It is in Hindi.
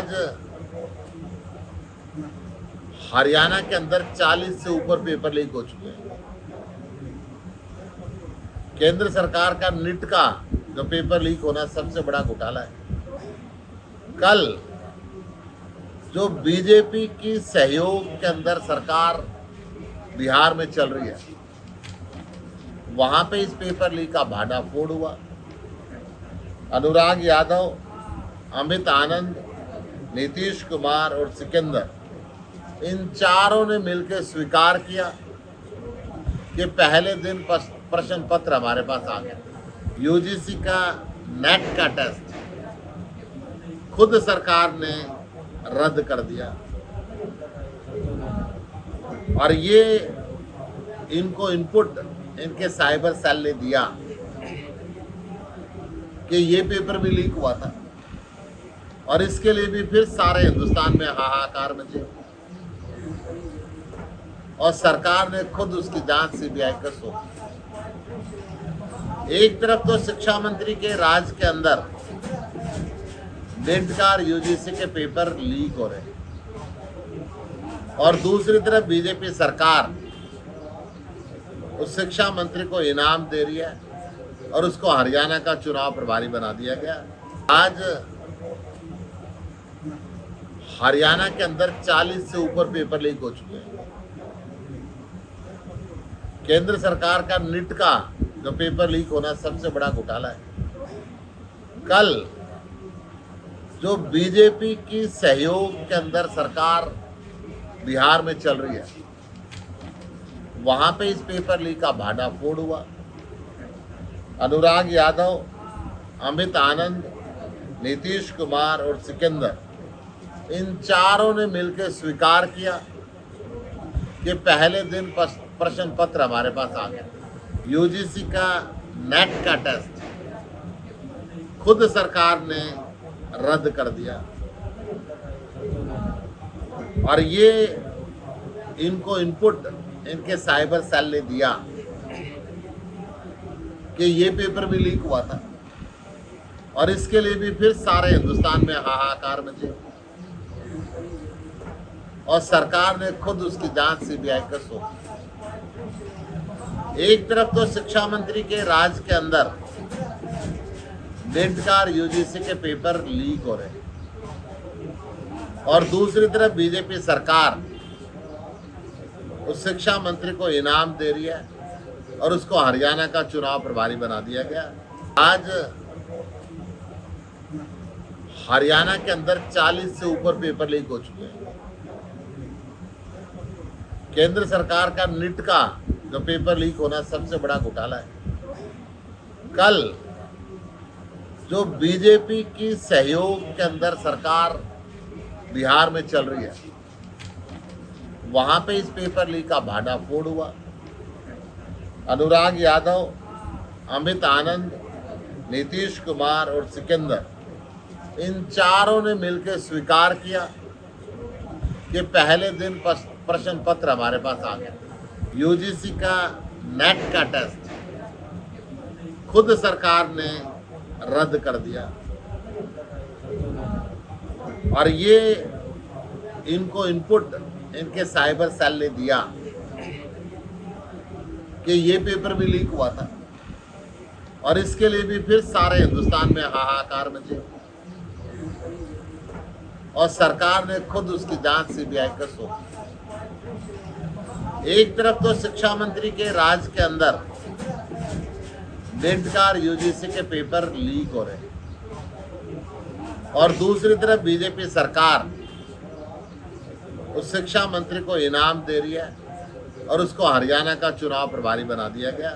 आज हरियाणा के अंदर 40 से ऊपर पेपर लीक हो चुके हैं। केंद्र सरकार का नीट का जो पेपर लीक होना सबसे बड़ा घोटाला है। कल जो बीजेपी की सहयोग के अंदर सरकार बिहार में चल रही है, वहां पे इस पेपर लीक का भांडाफोड़ हुआ। अनुराग यादव, अमित आनंद, नीतीश कुमार और सिकंदर, इन चारों ने मिलकर स्वीकार किया कि पहले दिन प्रश्न पत्र हमारे पास आ गया। यूजीसी का नेट का टेस्ट खुद सरकार ने रद्द कर दिया और ये इनको इनपुट इनके साइबर सेल ने दिया कि ये पेपर भी लीक हुआ था और इसके लिए भी फिर सारे हिंदुस्तान में हाहाकार मची और सरकार ने खुद उसकी जांच सीबीआई को सौंपी। एक तरफ तो शिक्षा मंत्री के राज के अंदर नेट का और यूजीसी के पेपर लीक हो रहे हैं और दूसरी तरफ बीजेपी सरकार उस शिक्षा मंत्री को इनाम दे रही है और उसको हरियाणा का चुनाव प्रभारी बना दिया गया। आज हरियाणा के अंदर 40 से ऊपर पेपर लीक हो चुके हैं। केंद्र सरकार का नीट का जो पेपर लीक होना सबसे बड़ा घोटाला है। कल जो बीजेपी की सहयोग के अंदर सरकार बिहार में चल रही है, वहां पे इस पेपर लीक का भांडाफोड़ हुआ। अनुराग यादव, अमित आनंद, नीतीश कुमार और सिकंदर, इन चारों ने मिलकर स्वीकार किया कि पहले दिन प्रश्न पत्र हमारे पास आ गया। यूजीसी का नेट का टेस्ट खुद सरकार ने रद्द कर दिया और ये इनको इनपुट इनके साइबर सेल ने दिया कि ये पेपर भी लीक हुआ था और इसके लिए भी फिर सारे हिंदुस्तान में हाहाकार मची और सरकार ने खुद उसकी जांच सीबीआई को सौंपी। एक तरफ तो शिक्षा मंत्री के राज के अंदर नेट का और यूजीसी के पेपर लीक हो रहे हैं और दूसरी तरफ बीजेपी सरकार उस शिक्षा मंत्री को इनाम दे रही है और उसको हरियाणा का चुनाव प्रभारी बना दिया गया। आज हरियाणा के अंदर 40 से ऊपर पेपर लीक हो चुके हैं। केंद्र सरकार का नीट का जो पेपर लीक होना सबसे बड़ा घोटाला है। कल जो बीजेपी की सहयोग के अंदर सरकार बिहार में चल रही है, वहां पे इस पेपर लीक का भांडाफोड़ हुआ। अनुराग यादव, अमित आनंद, नीतीश कुमार और सिकंदर, इन चारों ने मिलकर स्वीकार किया कि पहले दिन प्रश्न पत्र हमारे पास आ गया। यूजीसी का नेट का टेस्ट खुद सरकार ने रद्द कर दिया और ये इनको इनपुट इनके साइबर सेल ने दिया कि ये पेपर भी लीक हुआ था और इसके लिए भी फिर सारे हिंदुस्तान में हाहाकार मची और सरकार ने खुद उसकी जांच सीबीआई को सौंपी। एक तरफ तो शिक्षा मंत्री के राज के अंदर नेट का और यूजीसी के पेपर लीक हो रहे हैं और दूसरी तरफ बीजेपी सरकार उस शिक्षा मंत्री को इनाम दे रही है और उसको हरियाणा का चुनाव प्रभारी बना दिया गया।